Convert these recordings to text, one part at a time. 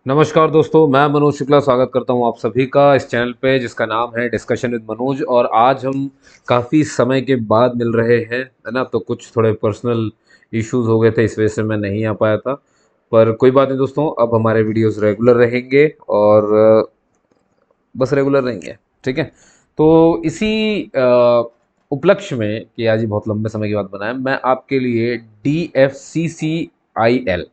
नमस्कार दोस्तों, मैं मनोज शुक्ला स्वागत करता हूं आप सभी का इस चैनल पे जिसका नाम है डिस्कशन विद मनोज। और आज हम काफ़ी समय के बाद मिल रहे हैं, है ना। तो कुछ थोड़े पर्सनल इश्यूज हो गए थे, इस वजह से मैं नहीं आ पाया था। पर कोई बात नहीं दोस्तों, अब हमारे वीडियोस रेगुलर रहेंगे और बस रेगुलर रहेंगे। ठीक है। तो इसी उपलक्ष्य में कि आज ही बहुत लंबे समय के बाद बनाया, मैं आपके लिए DFCCIL,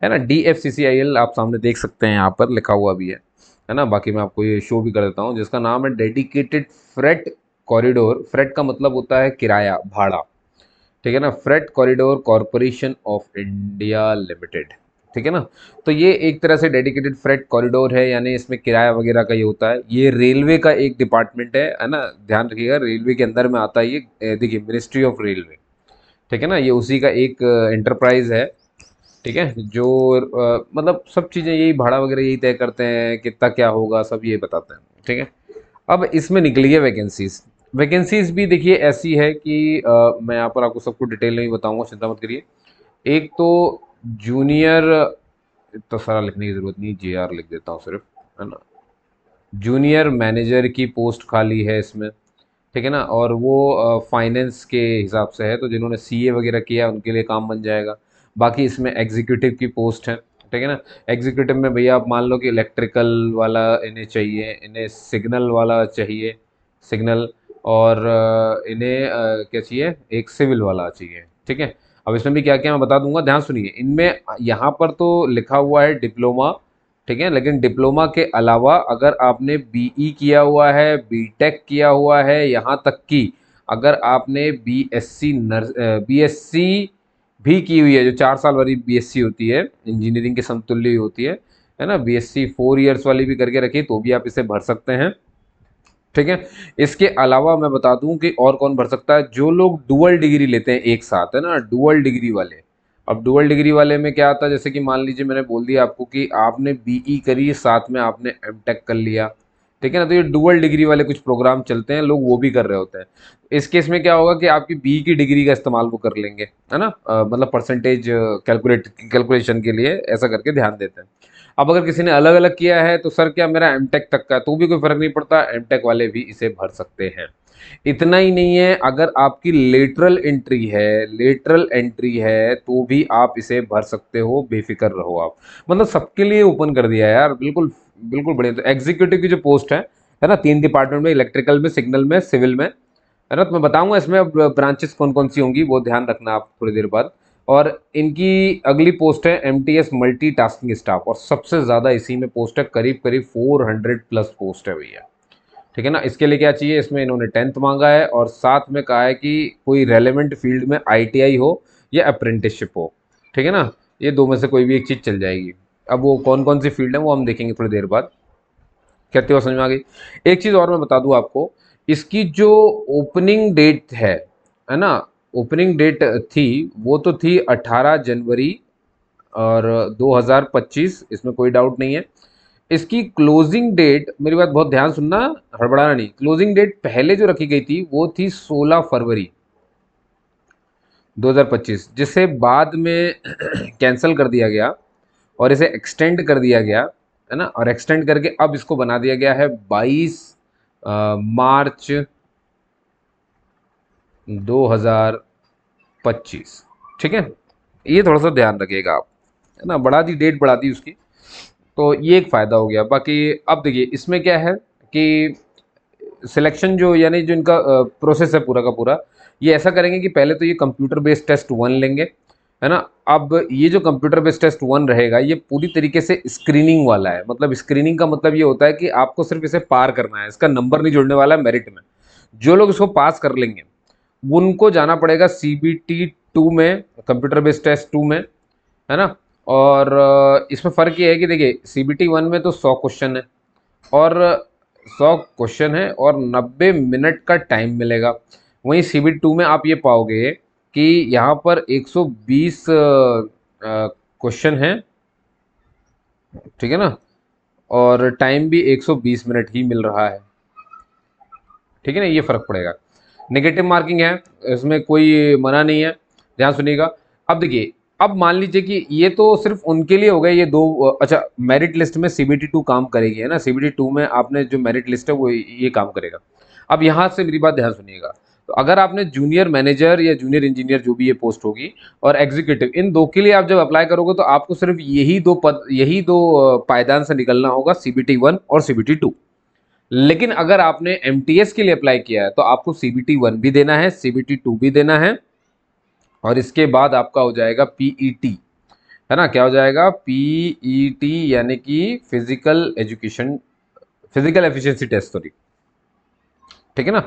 है ना, DFCCIL आप सामने देख सकते हैं, यहाँ पर लिखा हुआ भी है ना। बाकी मैं आपको ये शो भी कर देता हूँ, जिसका नाम है डेडिकेटेड फ्रेट कॉरिडोर। फ्रेट का मतलब होता है किराया, भाड़ा। ठीक है ना, freight corridor corporation of India limited. ठीक है ना। तो ये एक तरह से डेडिकेटेड फ्रेट कॉरिडोर है, यानी इसमें किराया वगैरह का ये होता है। ये रेलवे का एक डिपार्टमेंट है ना। ध्यान रखिएगा, रेलवे के अंदर में आता है ये। देखिए, मिनिस्ट्री ऑफ रेलवे। ठीक है ना, ये उसी का एक एंटरप्राइज है। ठीक है, जो मतलब सब चीज़ें यही, भाड़ा वगैरह यही तय करते हैं, कितना क्या होगा सब ये बताते हैं। ठीक है। अब इसमें निकली है वैकेंसीज। वैकेंसीज भी देखिए ऐसी है कि मैं यहाँ पर आपको सबको डिटेल नहीं बताऊंगा, चिंता मत करिए। एक तो जूनियर, इतना सारा लिखने की ज़रूरत नहीं, JR लिख देता हूँ सिर्फ, है ना। जूनियर मैनेजर की पोस्ट खाली है इसमें। ठीक है ना, और वो फाइनेंस के हिसाब से है, तो जिन्होंने CA वगैरह किया है उनके लिए काम बन जाएगा। बाकी इसमें एग्जीक्यूटिव की पोस्ट है। ठीक है ना। एग्जीक्यूटिव में भैया आप मान लो कि इलेक्ट्रिकल वाला इन्हें चाहिए, इन्हें सिग्नल वाला चाहिए, सिग्नल। और इन्हें क्या चाहिए, एक सिविल वाला चाहिए। ठीक है। अब इसमें भी क्या क्या मैं बता दूंगा, ध्यान सुनिए। इनमें यहाँ पर तो लिखा हुआ है डिप्लोमा। ठीक है, लेकिन डिप्लोमा के अलावा अगर आपने BE किया हुआ है, BTech किया हुआ है, यहाँ तक कि अगर आपने BSc भी की हुई है, जो 4 साल वाली BSc होती है, इंजीनियरिंग के समतुल्य ही होती है ना। BSc 4 इयर्स वाली भी करके रखी, तो भी आप इसे भर सकते हैं। ठीक है। इसके अलावा मैं बता दूं कि और कौन भर सकता है, जो लोग डुअल डिग्री लेते हैं एक साथ, है ना, डुअल डिग्री वाले। अब डुअल डिग्री वाले में क्या आता है, जैसे कि मान लीजिए मैंने बोल दिया आपको कि आपने BE करी, साथ में आपने M Tech कर लिया। ठीक है ना, तो ये डुअल डिग्री वाले कुछ प्रोग्राम चलते हैं, लोग वो भी कर रहे होते हैं। इस केस में क्या होगा कि आपकी BE की डिग्री का इस्तेमाल वो कर लेंगे, है ना। मतलब परसेंटेज कैलकुलेशन के लिए ऐसा करके ध्यान देते हैं। अब अगर किसी ने अलग अलग किया है तो सर क्या मेरा M Tech तक का है, तो भी कोई फर्क नहीं पड़ता, M Tech वाले भी इसे भर सकते हैं। इतना ही नहीं है, अगर आपकी लेटरल एंट्री है, लेटरल एंट्री है, तो भी आप इसे भर सकते हो, बेफिक्र रहो आप। मतलब सबके लिए ओपन कर दिया है यार, बिल्कुल बिल्कुल बढ़िया। तो एग्जीक्यूटिव की जो पोस्ट है ना, 3 डिपार्टमेंट में, इलेक्ट्रिकल में, सिग्नल में, सिविल में, है ना। तो मैं बताऊंगा इसमें ब्रांचेस कौन कौन सी होंगी, वो ध्यान रखना आप थोड़ी देर बाद। और इनकी अगली पोस्ट है MTS मल्टी टास्किंग स्टाफ, और सबसे ज़्यादा इसी में पोस्ट है, करीब करीब 400+ पोस्ट है भैया। ठीक है ना। इसके लिए क्या चाहिए, इसमें इन्होंने 10th मांगा है, और साथ में कहा है कि कोई रेलेवेंट फील्ड में ITI हो या अप्रेंटिसशिप हो। ठीक है ना, ये दो में से कोई भी एक चीज़ चल जाएगी। अब वो कौन कौन सी फील्ड है वो हम देखेंगे थोड़ी देर बाद। कहते हो समझ में आ गई। एक चीज़ और मैं बता दूं आपको, इसकी जो ओपनिंग डेट है ना, ओपनिंग डेट थी, वो तो थी 18 जनवरी और 2025, इसमें कोई डाउट नहीं है। इसकी क्लोजिंग डेट, मेरी बात बहुत ध्यान सुनना, हड़बड़ाना नहीं, क्लोजिंग डेट पहले जो रखी गई थी वो थी 16 फरवरी 2025, जिसे बाद में कैंसिल कर दिया गया और इसे एक्सटेंड कर दिया गया, है ना। और एक्सटेंड करके अब इसको बना दिया गया है 22 मार्च 2025। ठीक है, ये थोड़ा सा ध्यान रखिएगा आप, है ना। बढ़ा दी डेट, बढ़ा दी उसकी, तो ये एक फ़ायदा हो गया। बाकी अब देखिए इसमें क्या है कि सिलेक्शन जो, यानी जो इनका प्रोसेस है पूरा का पूरा, ये ऐसा करेंगे कि पहले तो ये कंप्यूटर बेस्ड टेस्ट 1 लेंगे, है ना। अब ये जो कंप्यूटर बेस्ड टेस्ट 1 रहेगा, ये पूरी तरीके से स्क्रीनिंग वाला है। मतलब स्क्रीनिंग का मतलब ये होता है कि आपको सिर्फ इसे पार करना है, इसका नंबर नहीं जुड़ने वाला है मेरिट में। जो लोग इसको पास कर लेंगे उनको जाना पड़ेगा CBT 2 में, कंप्यूटर बेस्ड टेस्ट 2 में, है ना। और इसमें फ़र्क ये है कि देखिए CBT 1 में तो 100 क्वेश्चन है, और 100 क्वेश्चन है और 90 मिनट का टाइम मिलेगा। वहीं CBT 2 में आप ये पाओगे कि यहाँ पर 120 क्वेश्चन हैं। ठीक है ना, और टाइम भी 120 मिनट ही मिल रहा है। ठीक है ना, ये फ़र्क पड़ेगा। नेगेटिव मार्किंग है, इसमें कोई मना नहीं है, ध्यान सुनिएगा। अब देखिए, अब मान लीजिए कि ये तो सिर्फ उनके लिए हो गए ये दो। अच्छा, मेरिट लिस्ट में सीबीटी टू काम करेगी, है ना, सीबीटी टू में आपने जो मेरिट लिस्ट है वो ये काम करेगा। अब यहाँ से मेरी बात ध्यान सुनिएगा, तो अगर आपने जूनियर मैनेजर या जूनियर इंजीनियर जो भी ये पोस्ट होगी और एग्जीक्यूटिव, इन दो के लिए आप जब अप्लाई करोगे तो आपको सिर्फ यही दो पायदान से निकलना होगा, सीबीटी वन और सीबीटी टू। लेकिन अगर आपने एमटीएस के लिए अप्लाई किया है तो आपको सीबीटी वन भी देना है, सीबीटी टू भी देना है, और इसके बाद आपका हो जाएगा पीईटी, है ना, क्या हो जाएगा, पीईटी, यानी कि फिजिकल एफिशिएंसी टेस्ट, सॉरी, ठीक है ना,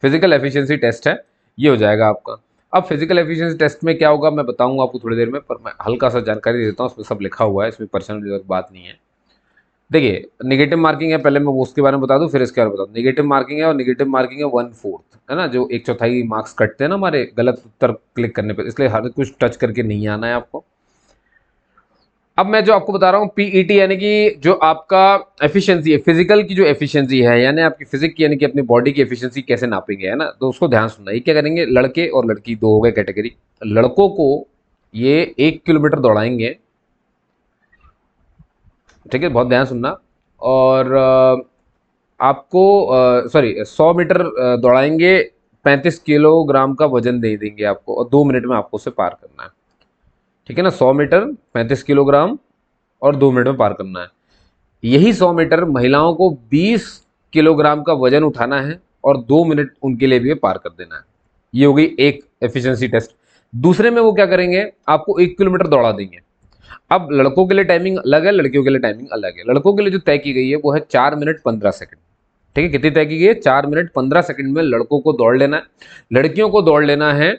फिजिकल एफिशिएंसी टेस्ट है, ये हो जाएगा आपका। अब फिजिकल एफिशिएंसी टेस्ट में क्या होगा मैं बताऊंगा आपको थोड़ी देर में, पर मैं हल्का सा जानकारी दे देता हूँ, उसमें सब लिखा हुआ है, इसमें पर्सनल बात नहीं है। देखिए, नेगेटिव मार्किंग है, पहले मैं वो उसके बारे में बता दूं, फिर इसके बारे में बता दूं। नेगेटिव मार्किंग है, और नेगेटिव मार्किंग है 1/4, है ना, जो 1/4 मार्क्स कटते हैं ना हमारे गलत उत्तर क्लिक करने पे, इसलिए हर कुछ टच करके नहीं आना है आपको। अब मैं जो आपको बता रहा हूँ पीईटी, यानी कि जो आपका एफिशिएंसी है, फिजिकल की जो एफिशिएंसी है, यानी आपकी फिजिक की, यानी कि अपनी बॉडी की एफिशिएंसी कैसे नापेंगे, है ना, तो उसको ध्यान सुनना। ये क्या करेंगे, लड़के और लड़की दो हो गए कैटेगरी। लड़कों को ये 1 किलोमीटर दौड़ाएंगे, ठीक है, बहुत ध्यान सुनना। और आपको सॉरी 100 मीटर दौड़ाएंगे, 35 किलोग्राम का वजन दे देंगे आपको, और 2 मिनट में आपको उसे पार करना है, ठीक है ना, 100 मीटर 35 किलोग्राम और 2 मिनट में पार करना है। यही 100 मीटर महिलाओं को 20 किलोग्राम का वजन उठाना है और 2 मिनट उनके लिए भी पार कर देना है। ये हो गई एक एफिशिएंसी टेस्ट। दूसरे में वो क्या करेंगे, आपको 1 किलोमीटर दौड़ा देंगे। अब लड़कों के लिए टाइमिंग अलग है, लड़कियों के लिए टाइमिंग अलग है। लड़कों के लिए जो तय की गई है वो है 4 मिनट 15 सेकंड, ठीक है, कितनी तय की गई है, 4 मिनट 15 सेकंड में लड़कों को दौड़ लेना है। लड़कियों को दौड़ लेना है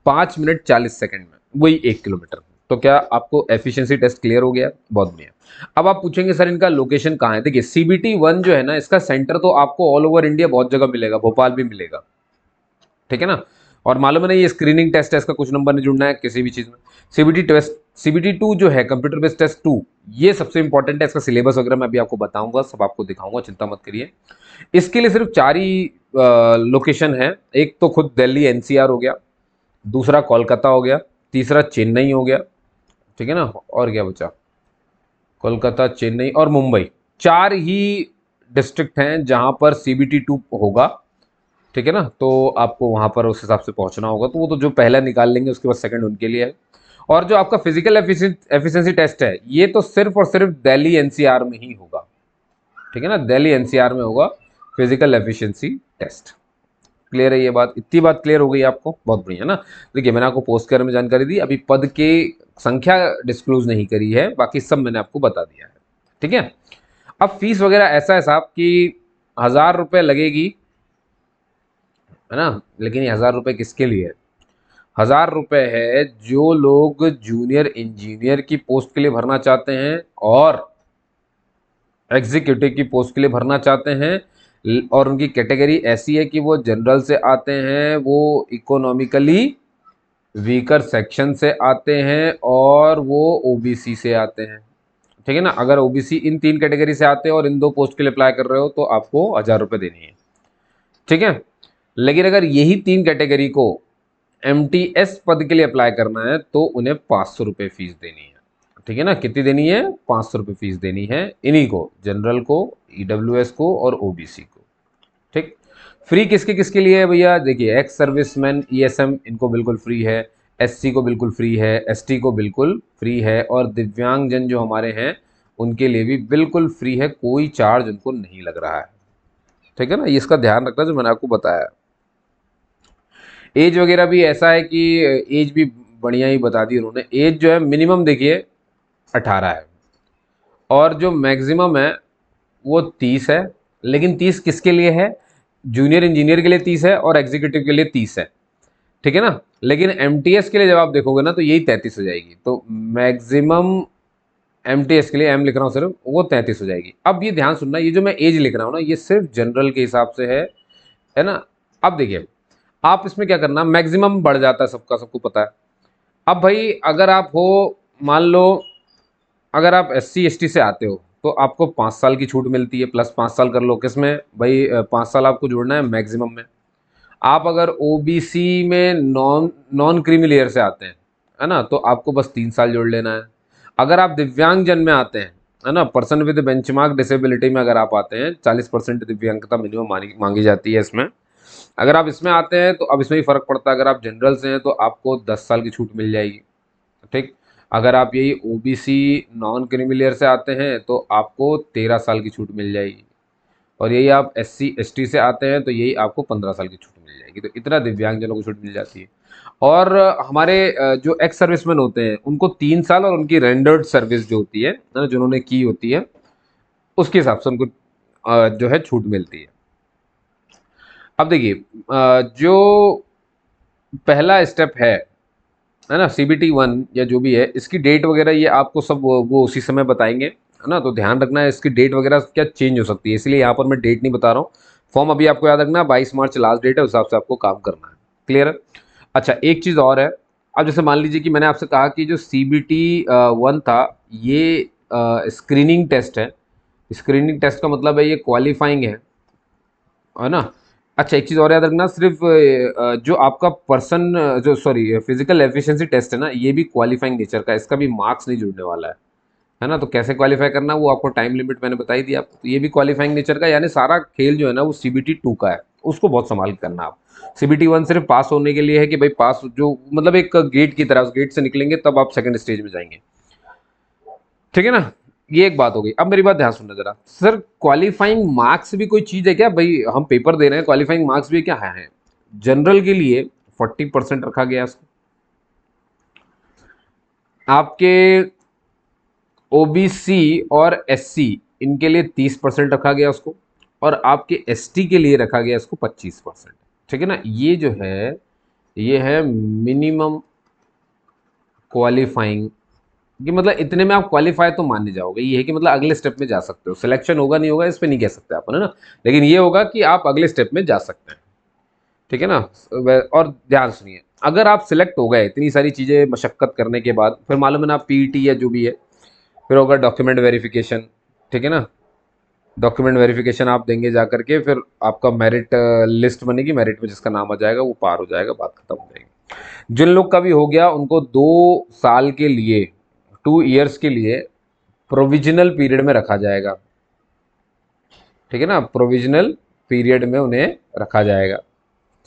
5 मिनट 40 सेकंड में, वही 1 किलोमीटर। तो क्या आपको एफिशिएंसी टेस्ट क्लियर हो गया, बहुत बढ़िया। अब आप पूछेंगे सर इनका लोकेशन कहाँ है। देखिए, सीबीटी वन जो है ना, इसका सेंटर तो आपको ऑल ओवर इंडिया बहुत जगह मिलेगा, भोपाल भी मिलेगा, ठीक है ना। और मालूम है ना, ये स्क्रीनिंग टेस्ट है, इसका कुछ नंबर नहीं जुड़ना है किसी भी चीज में। सीबीटी टेस्ट, सीबीटी टू जो है, कंप्यूटर बेस्ड टेस्ट टू, ये सबसे इंपॉर्टेंट है। इसका सिलेबस वगैरह मैं अभी आपको बताऊंगा, सब आपको दिखाऊंगा, चिंता मत करिए। इसके लिए सिर्फ 4 ही लोकेशन है। एक तो खुद दिल्ली एनसीआर हो गया, दूसरा कोलकाता हो गया, तीसरा चेन्नई हो गया, ठीक है ना, और क्या बचा, कोलकाता, चेन्नई और मुंबई। 4 ही डिस्ट्रिक्ट हैं जहां पर सीबीटी टू होगा, ठीक है ना। तो आपको वहां पर उस हिसाब से पहुंचना होगा, तो वो तो जो पहला निकाल लेंगे उसके बाद सेकंड उनके लिए है। और जो आपका फिजिकल एफिशिएंसी टेस्ट है, ये तो सिर्फ और सिर्फ दिल्ली एनसीआर में ही होगा, ठीक है ना, दिल्ली एनसीआर में होगा फिजिकल एफिशिएंसी टेस्ट। क्लियर है ये बात, इतनी बात क्लियर हो गई आपको, बहुत बढ़िया ना। देखिए, मैंने आपको पोस्ट के बारे में जानकारी दी, अभी पद के संख्या डिस्क्लोज नहीं करी है, बाकी सब मैंने आपको बता दिया है, ठीक है। अब फीस वगैरह ऐसा है साहब कि 1000 रुपये लगेगी, है ना, लेकिन ये 1000 रुपये किसके लिए है, 1000 रुपये है जो लोग जूनियर इंजीनियर की पोस्ट के लिए भरना चाहते हैं और एग्जीक्यूटिव की पोस्ट के लिए भरना चाहते हैं, और उनकी कैटेगरी ऐसी है कि वो जनरल से आते हैं, वो इकोनॉमिकली वीकर सेक्शन से आते हैं, और वो ओबीसी से आते हैं, ठीक है ना। अगर ओबीसी इन 3 कैटेगरी से आते हैं और इन 2 पोस्ट के लिए अप्लाई कर रहे हो तो आपको 1000 रुपये देनी है, ठीक है। लेकिन अगर यही 3 कैटेगरी को एमटीएस पद के लिए अप्लाई करना है तो उन्हें 500 रुपये फीस देनी है, ठीक है ना। कितनी देनी है, 500 रुपये फीस देनी है, इन्हीं को, जनरल को, ईडब्ल्यूएस को और ओबीसी को, ठीक। फ्री किसके किसके लिए है भैया, देखिए, एक्स सर्विसमैन ईएसएम इनको बिल्कुल फ्री है, एससी को बिल्कुल फ्री है, एसटी को बिल्कुल फ्री है, और दिव्यांगजन जो हमारे हैं उनके लिए भी बिल्कुल फ्री है, कोई चार्ज उनको नहीं लग रहा है, ठीक है ना। इसका ध्यान रखना जो मैंने आपको बताया। एज वगैरह भी ऐसा है कि एज भी बढ़िया ही बता दी उन्होंने। एज जो है मिनिमम देखिए 18 है, और जो मैक्सिमम है वो 30 है। लेकिन 30 किसके लिए है, जूनियर इंजीनियर के लिए 30 है और एग्जीक्यूटिव के लिए 30 है, ठीक है ना। लेकिन एमटीएस के लिए जब आप देखोगे ना तो यही 33 हो जाएगी। तो मैक्सिमम एमटीएस के लिए, एम लिख रहा हूँ सिर्फ, वो 33 हो जाएगी। अब ये ध्यान सुनना, ये जो मैं एज लिख रहा हूँ ना, ये सिर्फ जनरल के हिसाब से है ना। अब देखिए, आप इसमें क्या करना, मैक्सिमम बढ़ जाता है सबका, सबको पता है। अब भाई अगर आप हो, मान लो अगर आप एससी एसटी से आते हो तो आपको 5 साल की छूट मिलती है, प्लस 5 साल कर लो किसमें भाई, 5 साल आपको जोड़ना है मैक्सिमम में। आप अगर ओबीसी में नॉन नॉन क्रीमी लेयर से आते हैं, है ना, तो आपको बस 3 साल जोड़ लेना है। अगर आप दिव्यांगजन में आते हैं, है ना, पर्सन विद बेंचमार्क डिसेबिलिटी में अगर आप आते हैं, 40% दिव्यांगता मिनिमम मांगी जाती है इसमें। अगर आप इसमें आते हैं तो अब इसमें ही फर्क पड़ता है। अगर आप जनरल से हैं तो आपको 10 साल की छूट मिल जाएगी। ठीक। अगर आप यही ओबीसी नॉन क्रीमी से आते हैं तो आपको 13 साल की छूट मिल जाएगी। और यही आप एससी एसटी से आते हैं तो यही आपको 15 साल की छूट मिल जाएगी। तो इतना दिव्यांगजनों को छूट मिल जाती है। और हमारे जो एक्स सर्विसमैन होते हैं उनको 3 साल, और उनकी रेंडर्ड सर्विस जो होती है ना, जिन्होंने की होती है, उसके हिसाब से उनको जो है छूट मिलती है। अब देखिए, जो पहला स्टेप है ना, CBT 1 या जो भी है, इसकी डेट वगैरह ये आपको सब वो उसी समय बताएंगे, है ना। तो ध्यान रखना है इसकी डेट वगैरह क्या चेंज हो सकती है, इसलिए यहाँ पर मैं डेट नहीं बता रहा हूँ। फॉर्म अभी आपको याद रखना, 22 मार्च लास्ट डेट है, उस हिसाब से आपको काम करना है। क्लियर है। अच्छा, एक चीज़ और है। अब जैसे मान लीजिए कि मैंने आपसे कहा कि जो CBT 1 था, ये स्क्रीनिंग टेस्ट है। स्क्रीनिंग टेस्ट का मतलब है ये क्वालिफाइंग है ना। अच्छा, एक चीज़ और याद रखना, सिर्फ जो आपका पर्सन जो सॉरी फिजिकल एफिशिएंसी टेस्ट है ना, ये भी क्वालिफाइंग नेचर का है, इसका भी मार्क्स नहीं जुड़ने वाला है ना। तो कैसे क्वालिफाई करना, वो आपको टाइम लिमिट मैंने बताई दी आपको। तो ये भी क्वालिफाइंग नेचर का, यानी सारा खेल जो है ना वो CBT 2 का है, उसको बहुत संभाल के करना आप। CBT 1 सिर्फ पास होने के लिए है कि भाई पास, जो मतलब एक गेट की तरह, उस गेट से निकलेंगे तब आप सेकंड स्टेज में जाएंगे। ठीक है ना। ये एक बात हो गई। अब मेरी बात ध्यान सुनना जरा। सर, क्वालिफाइंग मार्क्स भी कोई चीज़ है क्या भाई? हम पेपर दे रहे हैं, क्वालिफाइंग मार्क्स भी क्या है? जनरल के लिए 40% रखा गया इसको, आपके ओबीसी और एससी इनके लिए 30% रखा गया उसको, और आपके एसटी के लिए रखा गया इसको 25%। ठीक है ना। ये जो है, ये है मिनिमम क्वालिफाइंग, कि मतलब इतने में आप क्वालिफाई तो मानने जाओगे। ये है कि मतलब अगले स्टेप में जा सकते हो। सिलेक्शन होगा नहीं होगा इस पे नहीं कह सकते आप, है ना, लेकिन ये होगा कि आप अगले स्टेप में जा सकते हैं। ठीक है ना। और ध्यान सुनिए, अगर आप सिलेक्ट हो गए इतनी सारी चीज़ें मशक्कत करने के बाद, फिर मालूम है ना, आप पीईटी या जो भी है, फिर होगा डॉक्यूमेंट वेरिफिकेशन। ठीक है ना। डॉक्यूमेंट वेरिफिकेशन आप देंगे जा करके, फिर आपका मेरिट लिस्ट बनेगी, मेरिट में जिसका नाम आ जाएगा वो पार हो जाएगा, बात खत्म हो जाएगी। जिन लोग का भी हो गया उनको 2 साल के लिए, 2 ईयर्स के लिए प्रोविजनल पीरियड में रखा जाएगा। ठीक है ना, प्रोविजनल पीरियड में उन्हें रखा जाएगा।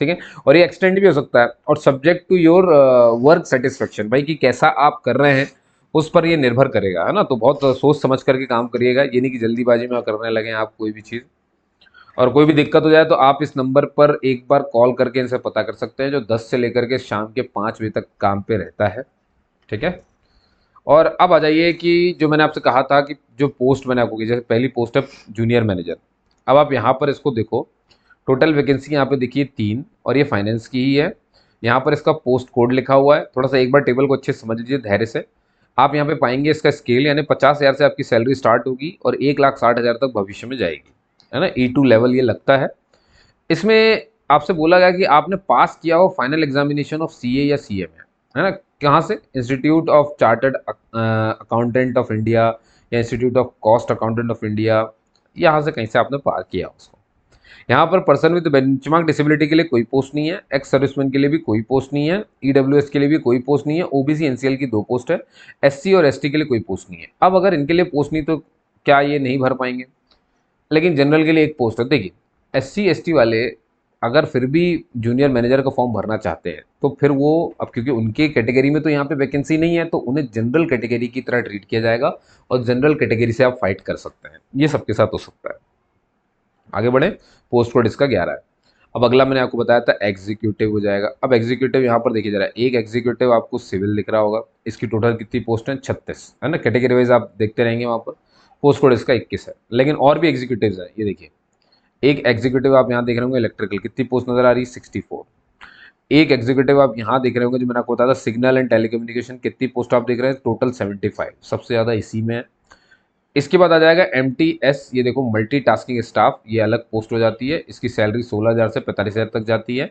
ठीक है। और ये एक्सटेंड भी हो सकता है, और subject to your work satisfaction, भाई कि कैसा आप कर रहे हैं उस पर ये निर्भर करेगा, है ना। तो बहुत सोच समझ करके काम करिएगा, ये नहीं कि जल्दीबाजी में करने लगे आप कोई भी चीज़। और कोई भी दिक्कत हो जाए तो आप इस नंबर पर एक बार कॉल करके इनसे पता कर सकते हैं, जो 10 से लेकर के शाम के 5 बजे तक काम पे रहता है। ठीक है। और अब आ जाइए कि जो मैंने आपसे कहा था कि जो पोस्ट मैंने आपको की, जैसे पहली पोस्ट है जूनियर मैनेजर। अब आप यहाँ पर इसको देखो, टोटल वैकेंसी यहाँ पे देखिए 3, और ये फाइनेंस की ही है। यहाँ पर इसका पोस्ट कोड लिखा हुआ है, थोड़ा सा एक बार टेबल को अच्छे से समझ लीजिए धैर्य से। आप यहाँ पे पाएंगे इसका स्केल, यानी 50,000 से आपकी सैलरी स्टार्ट होगी और 1,60,000 तक भविष्य में जाएगी, है ना। E2 लेवल ये लगता है। इसमें आपसे बोला गया कि आपने पास किया हो फाइनल एग्जामिनेशन ऑफ CA या CMA, है ना। कहाँ से? Institute of chartered accountant of India या institute of cost accountant of India, यहाँ से कहीं से आपने पार किया उसको। यहाँ पर पर्सन विद बेंचमार्क डिसेबिलिटी के लिए कोई पोस्ट नहीं है, एक्स सर्विसमैन के लिए भी कोई पोस्ट नहीं है, EWS के लिए भी कोई पोस्ट नहीं है, OBC NCL की 2 पोस्ट है, SC और ST के लिए कोई पोस्ट नहीं है। अब अगर इनके लिए पोस्ट नहीं तो क्या ये नहीं भर पाएंगे? लेकिन जनरल के लिए एक पोस्ट है। देखिए, SC ST वाले अगर फिर भी जूनियर मैनेजर का फॉर्म भरना चाहते हैं तो फिर वो, अब क्योंकि उनके कैटेगरी में तो यहाँ पे वैकेंसी नहीं है, तो उन्हें जनरल कैटेगरी की तरह ट्रीट किया जाएगा, और जनरल कैटेगरी से आप फाइट कर सकते हैं। ये सबके साथ हो सकता है। आगे बढ़े। पोस्ट कोड इसका 11 है। अब अगला मैंने आपको बताया था एग्जीक्यूटिव हो जाएगा। अब एग्जीक्यूटिव यहाँ पर देखिए जरा, एक एग्जीक्यूटिव आपको सिविल दिख रहा होगा, इसकी टोटल कितनी पोस्ट है? 36, है ना। कैटेगरी वाइज आप देखते रहेंगे वहाँ पर। पोस्ट कोड इसका 21 है। लेकिन और भी एग्जीक्यूटिव है, ये देखिए, एक एग्जीक्यूटिव आप यहाँ देख रहे होंगे इलेक्ट्रिकल, कितनी पोस्ट नजर आ रही है? 64। एक एग्जीक्यूटिव आप यहाँ देख रहे होंगे, जो मैंने आपको बताया था सिग्नल एंड टेलीकम्युनिकेशन, कितनी पोस्ट आप देख रहे हैं? टोटल 75, सबसे ज़्यादा इसी में है। इसके बाद आ जाएगा MTS, ये देखो मल्टीटास्किंग स्टाफ, ये अलग पोस्ट हो जाती है, इसकी सैलरी 16,000 से 45,000 तक जाती है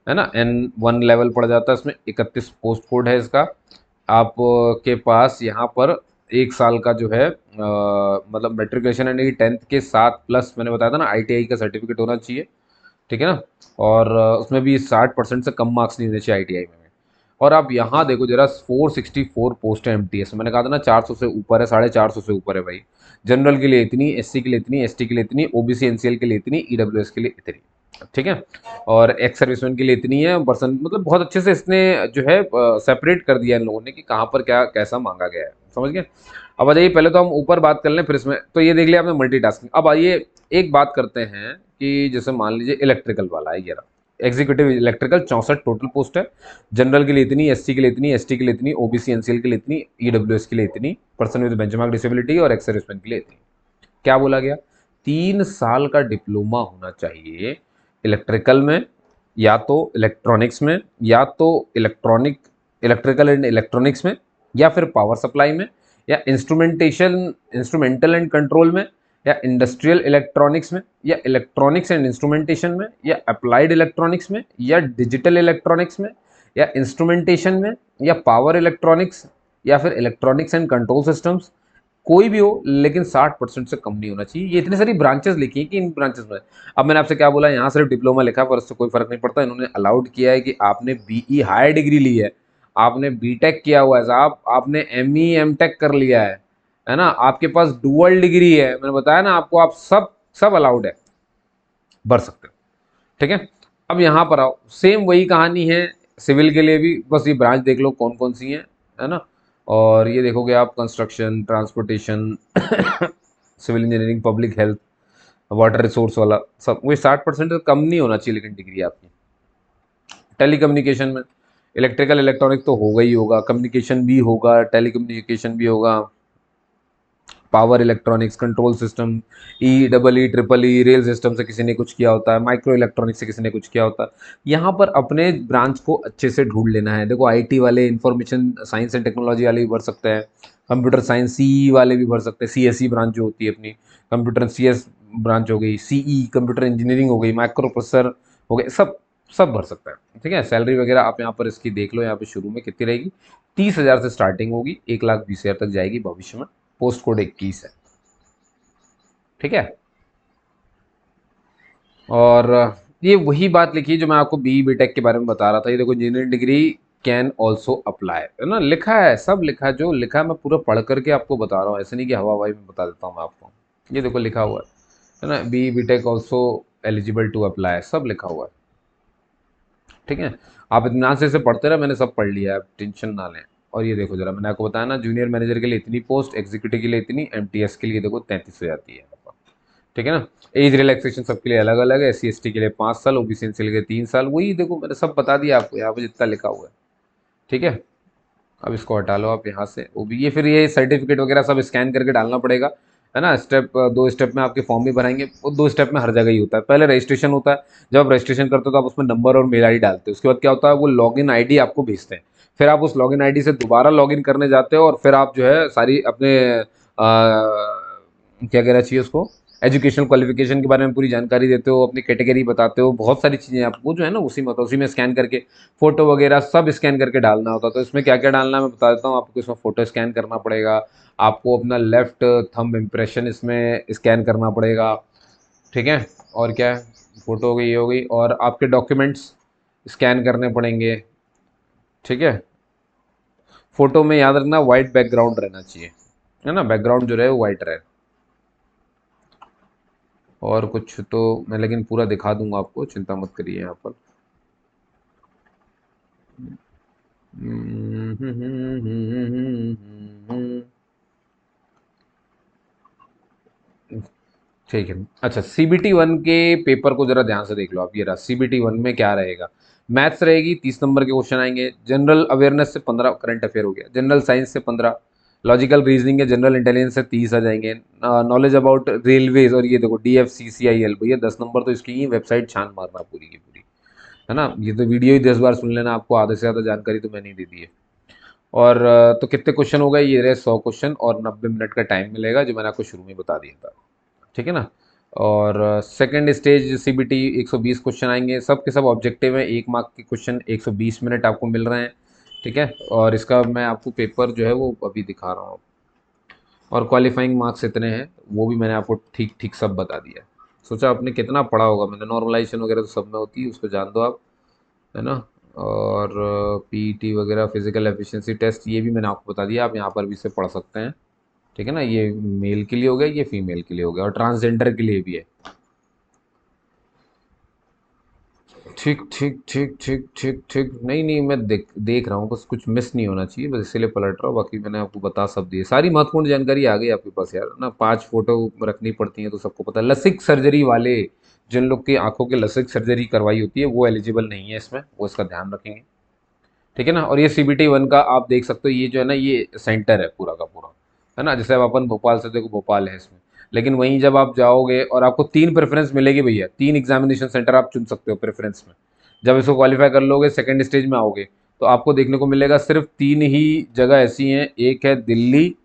ना। N1 लेवल पड़ जाता है इसमें। 31 पोस्ट कोड है इसका। आप के पास यहाँ पर 1 साल का जो है मतलब मेट्रिकुलेशन यानी कि 10th के साथ प्लस, मैंने बताया था ना, ITI का सर्टिफिकेट होना चाहिए। ठीक है ना। और उसमें भी 60% से कम मार्क्स नहीं होने चाहिए ITI में। और आप यहाँ देखो जरा 464 पोस्ट है एमटीएस। मैंने कहा था ना 400 से ऊपर है, 450 से ऊपर है भाई। जनरल के लिए इतनी, एससी के लिए इतनी, एसटी के लिए इतनी, ओबीसी एनसीएल के लिए इतनी, ईडब्ल्यूएस के लिए इतनी, ठीक है। और एक्स सर्विसमैन के लिए इतनी है पर्सन, मतलब बहुत अच्छे से इसने जो है सेपरेट कर दिया इन लोगों ने कि कहाँ पर क्या कैसा मांगा गया है, समझ गए। अब आ जाइए, पहले तो हम ऊपर बात कर लें फिर इसमें, तो ये देख लिया आपने मल्टीटास्किंग। अब आइए एक बात करते हैं कि जैसे मान लीजिए इलेक्ट्रिकल वाला है ये रहा, एग्जीक्यूटिव इलेक्ट्रिकल 64 टोटल पोस्ट है। जनरल के लिए इतनी, एससी के लिए इतनी, एसटी के लिए इतनी, ओबीसी एनसीएल के लिए इतनी, ईडब्ल्यूएस के लिए इतनी, पर्सन विद बेंचमार्क डिसेबिलिटी और एक्स सर्विसमैन के लिए इतनी। क्या बोला गया? 3 साल का डिप्लोमा होना चाहिए इलेक्ट्रिकल में, या तो इलेक्ट्रॉनिक्स में, या तो इलेक्ट्रिकल एंड इलेक्ट्रॉनिक्स में, या फिर पावर सप्लाई में, या इंस्ट्रूमेंटल एंड कंट्रोल में, या इंडस्ट्रियल इलेक्ट्रॉनिक्स में, या इलेक्ट्रॉनिक्स एंड इंस्ट्रूमेंटेशन में, या अप्लाइड इलेक्ट्रॉनिक्स में, या डिजिटल इलेक्ट्रॉनिक्स में, या इंस्ट्रूमेंटेशन में, या पावर इलेक्ट्रॉनिक्स, या फिर इलेक्ट्रॉनिक्स एंड कंट्रोल सिस्टम्स। कोई भी हो, लेकिन 60% से कम नहीं होना चाहिए। ये इतने सारी ब्रांचेस लिखी हैं कि इन ब्रांचेस में, अब मैंने आपसे क्या बोला, यहाँ सिर्फ डिप्लोमा लिखा है पर उससे कोई फर्क नहीं पड़ता। इन्होंने अलाउड किया है कि आपने बीई हायर डिग्री ली है, आपने बीटेक किया हुआ है साहब, आपने एमई एमटेक कर लिया है ना, आपके पास डुअल डिग्री है, मैंने बताया ना आपको, आप सब सब अलाउड है, भर सकते हो, ठीक है। अब यहाँ पर आओ, सेम वही कहानी है सिविल के लिए भी, बस ये ब्रांच देख लो कौन कौन सी हैं, है ना। और ये देखोगे आप, construction, transportation, civil engineering, public health, water resource वाला सब, वही 60% से कम नहीं होना चाहिए लेकिन डिग्री आपकी। टेलीकम्युनिकेशन में इलेक्ट्रिकल इलेक्ट्रॉनिक तो होगा ही होगा, कम्युनिकेशन भी होगा, टेलीकम्युनिकेशन भी होगा, पावर इलेक्ट्रॉनिक्स, कंट्रोल सिस्टम, ई रेल सिस्टम से किसी ने कुछ किया होता है, माइक्रो इलेक्ट्रॉनिक्स से किसी ने कुछ किया होता है। यहाँ पर अपने ब्रांच को अच्छे से ढूंढ लेना है। देखो आईटी वाले, इंफॉर्मेशन साइंस एंड टेक्नोलॉजी वाले भी भर सकते हैं, कंप्यूटर साइंस सीई वाले भी भर सकते हैं, सीएसई ब्रांच जो होती है अपनी, कंप्यूटर सीएस ब्रांच हो गई, सीई कंप्यूटर इंजीनियरिंग हो गई, माइक्रो प्रोसेसर हो गए, सब सब भर सकता है, ठीक है। सैलरी वगैरह आप यहाँ पर इसकी देख लो, यहाँ पे शुरू में कितनी रहेगी, 30,000 से स्टार्टिंग होगी, 1,20,000 तक जाएगी भविष्य में। पोस्ट कोड 21 है, ठीक है। और ये वही बात लिखी है जो मैं आपको बी बीटेक के बारे में बता रहा था। ये देखो, engineering degree can also apply, है ना, लिखा है, सब लिखा है, जो लिखा है मैं पूरा पढ़ करके आपको बता रहा हूँ, ऐसे नहीं कि हवा हवाई में बता देता हूँ मैं आपको। ये देखो लिखा हुआ है ना, B B Tech also eligible to apply, सब लिखा हुआ है, ठीक है। आप इतना से इसे पढ़ते रहे, मैंने सब पढ़ लिया है, आप टेंशन ना लें। और ये देखो जरा, मैंने आपको बताया ना, जूनियर मैनेजर के लिए इतनी पोस्ट, एग्जीक्यूटिव के लिए इतनी, एमटीएस के लिए देखो 33 हो जाती है, ठीक है ना। एज रिलैक्सेशन सबके लिए अलग अलग है, एससी एसटी के लिए 5 साल, ओबीसी एनसीएल के लिए 3 साल, वही देखो मैंने सब बता दिया आपको यहाँ पे जितना लिखा हुआ है, ठीक है। अब इसको हटा लो आप यहाँ से, वो भी ये फिर ये सर्टिफिकेट वगैरह सब स्कैन करके डालना पड़ेगा, है ना। स्टेप 2 स्टेप में आपके फॉर्म भी भराएंगे, वो 2 स्टेप में हर जगह ही होता है। पहले रजिस्ट्रेशन होता है, जब आप रजिस्ट्रेशन करते हो तो आप उसमें नंबर और मेल आईडी डालते हो, उसके बाद क्या होता है, वो लॉगिन आईडी आपको भेजते हैं, फिर आप उस लॉगिन आईडी से दोबारा लॉगिन करने जाते हो, और फिर आप जो है सारी अपने क्या कहना चाहिए उसको, एजुकेशनल क्वालिफिकेशन के बारे में पूरी जानकारी देते हो, अपनी कैटेगरी बताते हो, बहुत सारी चीज़ें आपको जो है ना उसी में होता है, उसी में स्कैन करके फोटो वगैरह सब स्कैन करके डालना होता है। तो इसमें क्या क्या डालना है मैं बता देता हूँ आपको। इसमें फ़ोटो स्कैन करना पड़ेगा, आपको अपना लेफ्ट थंब इम्प्रेशन इसमें स्कैन करना पड़ेगा, ठीक है। और क्या है, फ़ोटो हो गई, ये हो गई, और आपके डॉक्यूमेंट्स स्कैन करने पड़ेंगे, ठीक है। फ़ोटो में याद रखना वाइट बैकग्राउंड रहना चाहिए, है ना, बैकग्राउंड जो रहे वो वाइट रहे। और कुछ तो मैं लेकिन पूरा दिखा दूंगा आपको, चिंता मत करिए यहाँ पर। ठीक है। अच्छा, CBT 1 के पेपर को जरा ध्यान से देख लो आप, ये रहा CBT 1 में क्या रहेगा। मैथ्स रहेगी, 30 नंबर के क्वेश्चन आएंगे, जनरल अवेयरनेस से 15, करंट अफेयर हो गया, जनरल साइंस से 15, लॉजिकल रीजनिंग है, जनरल इंटेलिजेंस से 30 आ जाएंगे, नॉलेज अबाउट रेलवेज, और ये देखो DFCCIL, भैया 10 नंबर तो इसकी ही वेबसाइट छान मारना पूरी की पूरी, है ना। ये तो वीडियो ही 10 बार सुन लेना, आपको आधे से ज़्यादा जानकारी तो मैंने ही दे दी है। और तो कितने क्वेश्चन हो गए, ये रहे 100 क्वेश्चन, और 90 मिनट का टाइम मिलेगा, जो मैंने आपको शुरू में बता दिया था, ठीक है ना। और सेकंड स्टेज CBT 120 क्वेश्चन आएंगे, सब के सब ऑब्जेक्टिव है, 1 मार्क के क्वेश्चन, 120 मिनट आपको मिल रहे हैं, ठीक है। और इसका मैं आपको पेपर जो है वो अभी दिखा रहा हूँ, और क्वालिफाइंग मार्क्स इतने हैं, वो भी मैंने आपको ठीक ठीक सब बता दिया है। सोचा आपने कितना पढ़ा होगा, मैंने नॉर्मलाइजेशन वगैरह तो सब में होती है, उसको जान दो आप, है ना। और पीईटी वगैरह फिजिकल एफिशिएंसी टेस्ट ये भी मैंने आपको बता दिया, आप यहाँ पर भी इसे पढ़ सकते हैं। ठीक है ना, ये मेल के लिए हो गया, ये फीमेल के लिए हो गया, और ट्रांसजेंडर के लिए भी है। ठीक ठीक ठीक ठीक ठीक ठीक, नहीं नहीं, मैं देख देख रहा हूँ, बस कुछ मिस नहीं होना चाहिए, बस इसीलिए पलट रहा हूँ। बाकी मैंने आपको बता सब दिए, सारी महत्वपूर्ण जानकारी आ गई आपके पास यार ना। 5 फोटो रखनी पड़ती है तो सबको पता है। लसिक सर्जरी वाले, जिन लोग की आंखों की लसिक सर्जरी करवाई होती है, वो एलिजिबल नहीं है इसमें, वो इसका ध्यान रखेंगे। ठीक है ना। और ये CBT 1 का आप देख सकते हो, ये जो है ना, ये सेंटर है पूरा का पूरा, है ना। जैसे अब अपन भोपाल से, देखो भोपाल है इसमें, लेकिन वहीं जब आप जाओगे और आपको 3 प्रेफरेंस मिलेगी भैया, 3 एग्जामिनेशन सेंटर आप चुन सकते हो प्रेफरेंस में। जब इसको क्वालिफाई कर लोगे, सेकंड स्टेज में आओगे, तो आपको देखने को मिलेगा सिर्फ 3 ही जगह ऐसी हैं, एक है दिल्ली,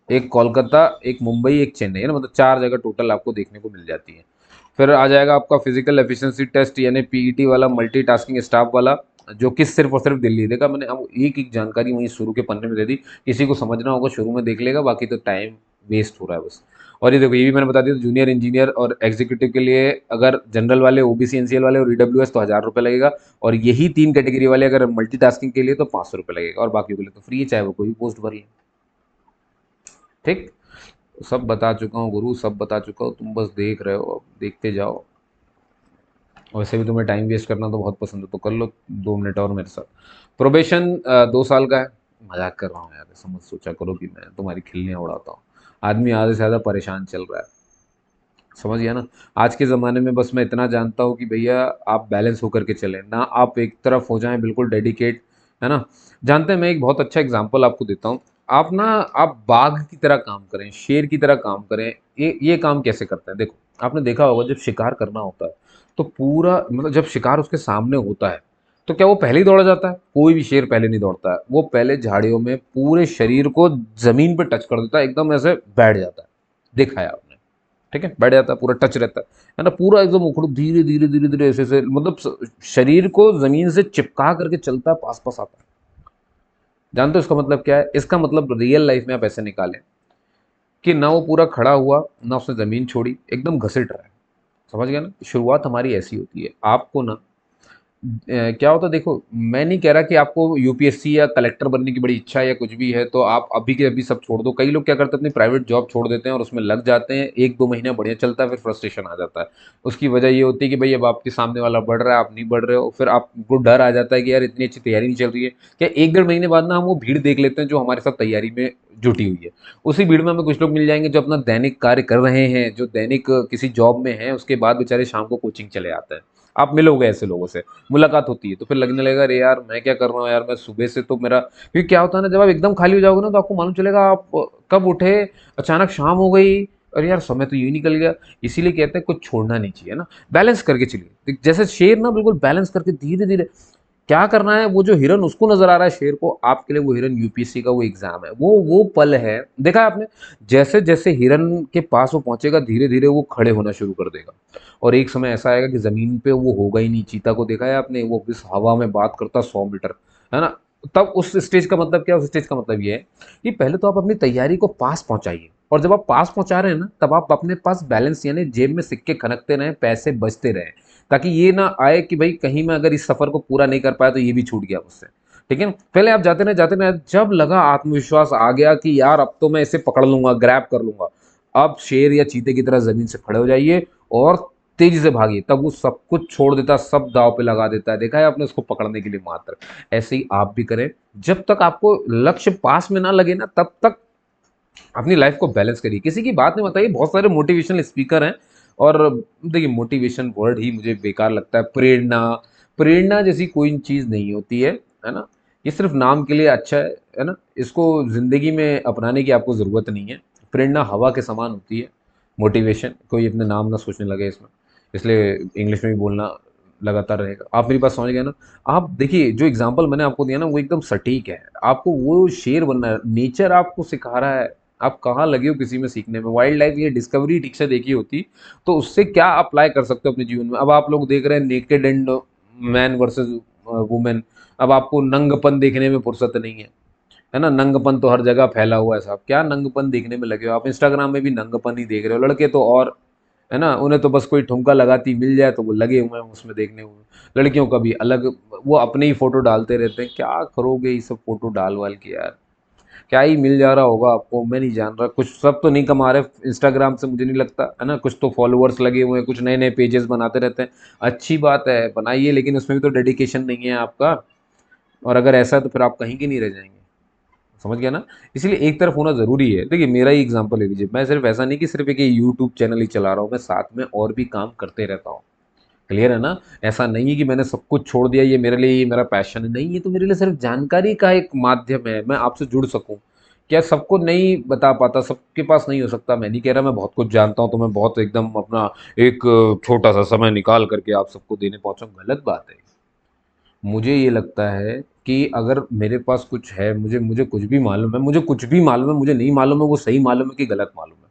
एक कोलकाता, एक मुंबई, एक चेन्नई, है ना। मतलब 4 जगह टोटल आपको देखने को मिल जाती है। फिर आ जाएगा आपका फिजिकल एफिशिएंसी टेस्ट, यानी पीईटी वाला, मल्टीटास्किंग स्टाफ वाला, जो कि सिर्फ और सिर्फ दिल्ली। देखा मैंने, अब एक एक जानकारी वहीं शुरू के पन्ने में दे दी। किसी को समझना होगा शुरू में देख लेगा, बाकी तो टाइम वेस्ट हो रहा है बस। और ये देखो, ये भी मैंने बता दिया, जूनियर इंजीनियर और एग्जीक्यूटिव के लिए, अगर जनरल वाले, ओबीसी एनसीएल वाले और ईडब्ल्यूएस तो 1000 रुपये लगेगा। और यही 3 कैटेगरी वाले अगर मल्टीटास्किंग के लिए तो 500 रुपये लगेगा, और बाकी के लिए तो फ्री है, चाहे वो कोई भी पोस्ट भर ले। ठीक, सब बता चुका हूँ गुरु, सब बता चुका हूँ, तुम बस देख रहे हो, अब देखते जाओ। वैसे भी तुम्हें टाइम वेस्ट करना तो बहुत पसंद है, तो कर लो 2 मिनट और मेरे साथ। प्रोबेशन 2 साल का है। मजाक कर रहा हूँ यार, ऐसा मत सोचा करो कि मैं तुम्हारी खिल्लियाँ उड़ाता हूँ। आदमी आधे से ज़्यादा परेशान चल रहा है, समझ गया ना। आज के ज़माने में बस मैं इतना जानता हूँ कि भैया आप बैलेंस होकर के चलें ना, आप एक तरफ हो जाएं बिल्कुल डेडिकेट, है ना। जानते हैं, मैं एक बहुत अच्छा एग्जांपल आपको देता हूँ। आप ना, आप बाघ की तरह काम करें, शेर की तरह काम करें। ये काम कैसे करते हैं, देखो, आपने देखा होगा जब शिकार करना होता है, तो पूरा मतलब जब शिकार उसके सामने होता है, तो क्या वो पहले ही दौड़ जाता है? कोई भी शेर पहले नहीं दौड़ता है, वो पहले झाड़ियों में पूरे शरीर को जमीन पे टच कर देता है, एकदम ऐसे बैठ जाता है। देखा है आपने? ठीक है, बैठ जाता है, पूरा टच रहता है ना, पूरा एकदम उखड़ू, धीरे धीरे धीरे धीरे ऐसे ऐसे, मतलब शरीर को जमीन से चिपका करके चलता है, पास पास आता है। जानते हो इसका मतलब क्या है? इसका मतलब रियल लाइफ में आप ऐसे निकालें कि ना वो पूरा खड़ा हुआ, ना उसने जमीन छोड़ी, एकदम घसीट रहा है। समझ गया ना। शुरुआत हमारी ऐसी होती है। आपको ना क्या होता है, देखो, मैं नहीं कह रहा कि आपको यूपीएससी या कलेक्टर बनने की बड़ी इच्छा है या कुछ भी है तो आप अभी के अभी सब छोड़ दो। कई लोग क्या करते हैं, अपनी प्राइवेट जॉब छोड़ देते हैं और उसमें लग जाते हैं, 1-2 महीना बढ़िया चलता है, फिर फ्रस्ट्रेशन आ जाता है। उसकी वजह ये होती है कि भाई अब आपके सामने वाला बढ़ रहा है, आप नहीं बढ़ रहे हो, फिर आपको डर आ जाता है कि यार इतनी अच्छी तैयारी नहीं चल रही है। क्या 1-1.5 महीने बाद ना हम वो भीड़ देख लेते हैं जो हमारे साथ तैयारी में जुटी हुई है। उसी भीड़ में हमें कुछ लोग मिल जाएंगे जो अपना दैनिक कार्य कर रहे हैं, जो दैनिक किसी जॉब में हैं, उसके बाद बेचारे शाम को कोचिंग चले आते हैं। आप मिलोगे ऐसे लोगों से, मुलाकात होती है, तो फिर लगने लगेगा, अरे यार मैं क्या कर रहा हूँ यार, मैं सुबह से तो मेरा, क्योंकि क्या होता है ना, जब आप एकदम खाली हो जाओगे ना, तो आपको मालूम चलेगा आप कब उठे, अचानक शाम हो गई, अरे यार समय तो यूं निकल गया। इसीलिए कहते हैं कुछ छोड़ना नहीं चाहिए ना, बैलेंस करके चलिए, जैसे शेर ना, बिल्कुल बैलेंस करके धीरे धीरे। क्या करना है, वो जो हिरन उसको नजर आ रहा है शेर को, आपके लिए वो हिरन यूपीएससी का वो एग्जाम है, वो पल है। देखा है आपने? जैसे जैसे हिरन के पास वो पहुंचेगा, धीरे धीरे वो खड़े होना शुरू कर देगा, और एक समय ऐसा आएगा कि जमीन पे वो होगा ही नहीं। चीता को देखा है आपने? वो इस हवा में बात करता 100 मीटर, है ना। तब उस स्टेज का मतलब क्या है? उस स्टेज का मतलब ये है कि पहले तो आप अपनी तैयारी को पास पहुंचाइए, और जब आप पास पहुंचा रहे हैं ना, तब आप अपने पास बैलेंस, यानी जेब में सिक्के खनकते रहें, पैसे बचते रहें, ताकि ये ना आए कि भाई कहीं मैं अगर इस सफर को पूरा नहीं कर पाया तो ये भी छूट गया मुझसे। ठीक है ना? पहले आप जाते रहे जाते रहे, जब लगा आत्मविश्वास आ गया कि यार अब तो मैं इसे पकड़ लूंगा, ग्रैब कर लूंगा, अब शेर या चीते की तरह जमीन से खड़े हो जाइए और तेजी से भागिए। तब वो सब कुछ छोड़ देता, सब दाव पे लगा देता है। देखा है आपने उसको पकड़ने के लिए मात्र। ऐसे ही आप भी करें, जब तक आपको लक्ष्य पास में ना लगे ना, तब तक अपनी लाइफ को बैलेंस करिए। किसी की बात नहीं बताइए, बहुत सारे मोटिवेशनल स्पीकर हैं, और देखिए मोटिवेशन वर्ड ही मुझे बेकार लगता है। प्रेरणा, प्रेरणा जैसी कोई चीज़ नहीं होती है ना। ये सिर्फ नाम के लिए अच्छा है ना। इसको ज़िंदगी में अपनाने की आपको ज़रूरत नहीं है। प्रेरणा हवा के समान होती है। मोटिवेशन, कोई अपने नाम ना सोचने लगे इसमें, इसलिए इंग्लिश में भी बोलना लगातार रहेगा। आप मेरी बात समझ गए ना? आप देखिए, जो एग्जाम्पल मैंने आपको दिया ना, वो एकदम सटीक है। आपको वो शेर बनना है, नेचर आपको सिखा रहा है। आप कहाँ लगे हो किसी में सीखने में? वाइल्ड लाइफ ये डिस्कवरी ठीक से देखी होती तो उससे क्या अप्लाई कर सकते हो अपने जीवन में। अब आप लोग देख रहे हैं naked and man versus women. अब आपको नंगपन देखने में फुर्सत नहीं है ना। नंगपन तो हर जगह फैला हुआ है साहब, क्या नंगपन देखने में लगे हो आप? इंस्टाग्राम में भी नंगपन ही देख रहे हो, लड़के तो और, है ना, उन्हें तो बस कोई ठुमका लगाती मिल जाए तो वो लगे हुए हैं उसमें देखने हुए। लड़कियों का भी अलग, वो अपने ही फोटो डालते रहते हैं, क्या करोगे ये सब फोटो डाल वाल के यार, क्या ही मिल जा रहा होगा आपको, मैं नहीं जान रहा। कुछ सब तो नहीं कमा रहे इंस्टाग्राम से, मुझे नहीं लगता, है ना, कुछ तो फॉलोअर्स लगे हुए हैं, कुछ नए नए पेजेस बनाते रहते हैं, अच्छी बात है बनाइए, लेकिन उसमें भी तो डेडिकेशन नहीं है आपका। और अगर ऐसा है तो फिर आप कहीं के नहीं रह जाएंगे, समझ गया ना। इसलिए एक तरफ होना जरूरी है। देखिए मेरा ही एग्जांपल ले लीजिए, मैं सिर्फ ऐसा नहीं कि सिर्फ एक यूट्यूब चैनल ही चला रहा हूँ, मैं साथ में और भी काम करते रहता हूँ। क्लियर है ना। ऐसा नहीं है कि मैंने सब कुछ छोड़ दिया, ये मेरे लिए, ये मेरा पैशन है, नहीं, ये तो मेरे लिए सिर्फ जानकारी का एक माध्यम है, मैं आपसे जुड़ सकूं। क्या सबको नहीं बता पाता, सबके पास नहीं हो सकता, मैं नहीं कह रहा मैं बहुत कुछ जानता हूं तो मैं बहुत एकदम अपना एक छोटा सा समय निकाल करके आप सबको देने पहुंचा, गलत बात है। मुझे ये लगता है कि अगर मेरे पास कुछ है, मुझे मुझे कुछ भी मालूम है, मुझे कुछ भी मालूम है, मुझे नहीं मालूम है वो सही मालूम है कि गलत मालूम है,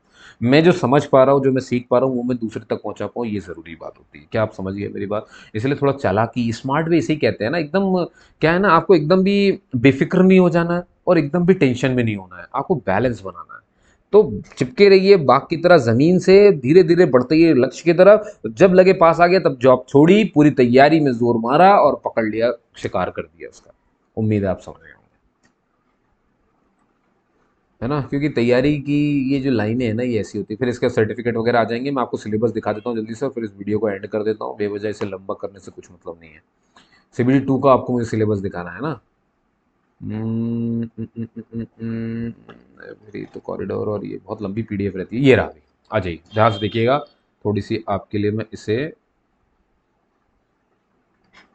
मैं जो समझ पा रहा हूँ, जो मैं सीख पा रहा हूँ, वो मैं दूसरे तक पहुंचा पाऊँ, ये ज़रूरी बात होती है। क्या आप समझ गए मेरी बात। इसलिए थोड़ा चालाकी, स्मार्ट वे इसे ही कहते हैं ना एकदम। क्या है ना, आपको एकदम भी बेफिक्र नहीं हो जाना है और एकदम भी टेंशन में नहीं होना है, आपको बैलेंस बनाना है। तो चिपके रहिए बाघ की तरह जमीन से, धीरे धीरे बढ़ते ही लक्ष्य की तरफ, जब लगे पास आ गया तब जॉब छोड़ी, पूरी तैयारी में जोर मारा और पकड़ लिया, शिकार कर दिया उसका। उम्मीद है आप समझ रहे होंगे, है ना, क्योंकि तैयारी की ये जो लाइनें हैं ना, ये ऐसी होती है। फिर इसका सर्टिफिकेट वगैरह आ जाएंगे, मैं आपको सिलेबस दिखा देता हूँ जल्दी से और फिर इस वीडियो को एंड कर देता हूँ, बेवजह इसे लंबा करने से कुछ मतलब नहीं है। सीबीडी 2 का आपको मुझे सिलेबस दिखाना है ना। मेरी तो कॉरिडोर और ये बहुत लंबी पीडीएफ रहती है, ये रहा, आ जाइए ध्यान से देखिएगा, थोड़ी सी आपके लिए मैं इसे,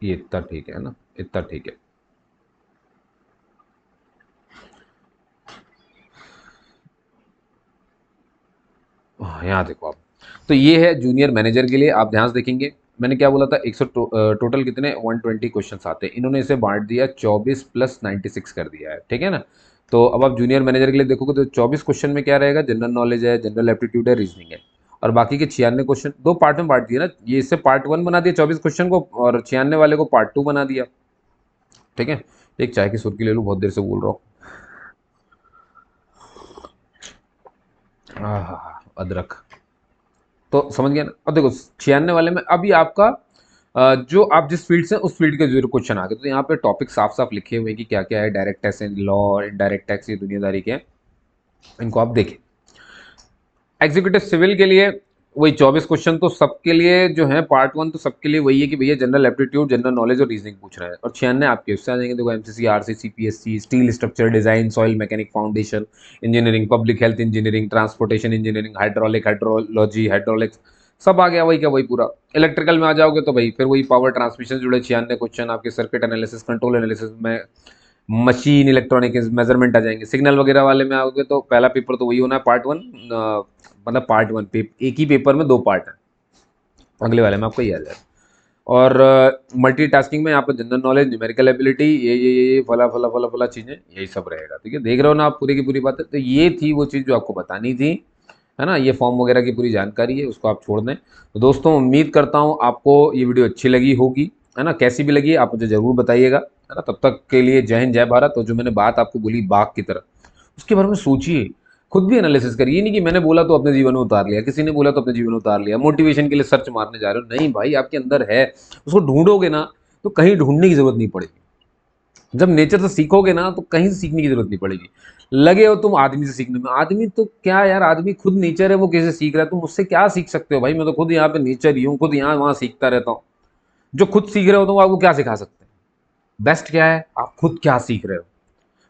ये इतना ठीक है ना, इतना ठीक है। यहाँ देखो आप, तो ये है जूनियर मैनेजर के लिए, आप ध्यान से देखेंगे। मैंने क्या बोला था, 100 टोटल कितने 120 क्वेश्चंस आते हैं, इन्होंने इसे बांट दिया, 24 प्लस 96 कर दिया है, ठीक है ना। तो अब आप जूनियर मैनेजर के लिए देखोगे तो 24 क्वेश्चन में क्या रहेगा, जनरल नॉलेज है, जनरल एप्टीट्यूड है, रीजनिंग है, और बाकी के 96 क्वेश्चन दो पार्ट में बांट दिए ना, ये इससे पार्ट 1 बना दिया 24 क्वेश्चन को, और 96 वाले को पार्ट 2 बना दिया, ठीक है। एक चाय की सुर्खी ले लूँ, बहुत देर से बोल रहा हूँ। अदरक। तो समझ गया ना। अब देखो 96 वाले में अभी आपका जो आप जिस फील्ड से उस फील्ड के जो क्वेश्चन आ गए, तो यहाँ पे टॉपिक साफ साफ लिखे हुए हैं कि क्या क्या है, direct tax and law, indirect tax, ये दुनियादारी के हैं, इनको आप देखें। एग्जीक्यूटिव सिविल के लिए वही 24 क्वेश्चन, तो सबके लिए जो है पार्ट 1 तो सबके लिए वही है कि भैया जनरल एप्टीट्यूड, जनरल नॉलेज और रीजनिंग पूछ रहा है, और 96 आपके उससे आ जाएंगे, देखो MCC, RCC, PSC, steel structure design, soil mechanic foundation engineering, public health engineering, transportation engineering, hydraulic, hydrology, hydraulics, सब आ गया वही का वही पूरा। इलेक्ट्रिकल में आ जाओगे तो भाई फिर वही पावर ट्रांसमिशन जुड़े 96 क्वेश्चन आपके, सर्किट एनालिसिस, कंट्रोल एनालिसिस में, मशीन इलेक्ट्रॉनिक मेजरमेंट आ जाएंगे। सिग्नल वगैरह वाले में आओगे तो पहला पेपर तो वही होना है, पार्ट 1, मतलब पार्ट 1 एक ही पेपर में दो पार्ट है, अगले वाले में आपको ये आ जाएगा। और मल्टीटास्किंग में यहाँ पर जनरल नॉलेज, न्यूमेरिकल एबिलिटी, ये फला फला फला फला चीज़ें, यही सब रहेगा, ठीक है। देख रहे हो ना आप पूरी की पूरी बातें, तो ये थी वो चीज़ जो आपको बतानी थी, है ना। ये फॉर्म वगैरह की पूरी जानकारी है, उसको आप छोड़ दें। तो दोस्तों उम्मीद करता हूँ आपको ये वीडियो अच्छी लगी होगी, है ना। कैसी भी लगी आप मुझे ज़रूर बताइएगा, है ना। तब तक के लिए जय हिंद जय भारत। और जो मैंने बात आपको बोली बाघ की तरह, उसके बारे में सोचिए, खुद भी एनालिसिस करिए, नहीं कि मैंने बोला तो अपने जीवन में उतार लिया, किसी ने बोला तो अपने जीवन में उतार लिया, मोटिवेशन के लिए सर्च मारने जा रहे हो, नहीं भाई, आपके अंदर है, उसको ढूंढोगे ना तो कहीं ढूंढने की जरूरत नहीं पड़ेगी। जब नेचर से सीखोगे ना तो कहीं से सीखने की जरूरत नहीं पड़ेगी। लगे हो तुम आदमी से सीखने में, आदमी तो क्या यार, आदमी खुद नेचर है, वो कैसे सीख रहा है, तुम उससे क्या सीख सकते हो भाई। मैं तो खुद यहाँ पे नेचर ही हूँ, खुद यहाँ वहां सीखता रहता हूँ। जो खुद सीख रहे हो तो आपको क्या सिखा सकते हैं। बेस्ट क्या है, आप खुद क्या सीख रहे हो,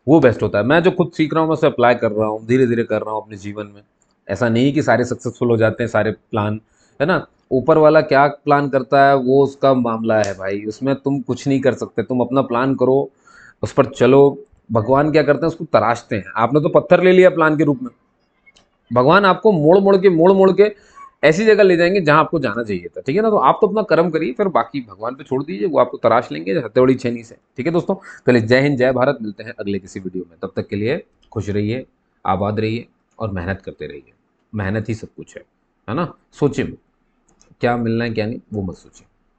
वो बेस्ट होता है। मैं जो खुद सीख रहा हूँ मैं उसे अप्लाई कर रहा हूँ, धीरे धीरे कर रहा हूँ अपने जीवन में। ऐसा नहीं कि सारे सक्सेसफुल हो जाते हैं सारे प्लान, है ना। ऊपर वाला क्या प्लान करता है वो उसका मामला है भाई, उसमें तुम कुछ नहीं कर सकते, तुम अपना प्लान करो, उस पर चलो। भगवान क्या करते हैं, उसको तराशते हैं। आपने तो पत्थर ले लिया प्लान के रूप में, भगवान आपको मोड़ मोड़ के ऐसी जगह ले जाएंगे जहां आपको जाना चाहिए था, ठीक है ना। तो आप तो अपना कर्म करिए, फिर बाकी भगवान पे छोड़ दीजिए, वो आपको तराश लेंगे हथौड़ी छेनी से, ठीक है दोस्तों। चलिए जय हिंद जय भारत, मिलते हैं अगले किसी वीडियो में, तब तक के लिए खुश रहिए, आबाद रहिए और मेहनत करते रहिए। मेहनत ही सब कुछ है ना। सोचिए क्या मिलना है क्या नहीं वो मत सोचिए।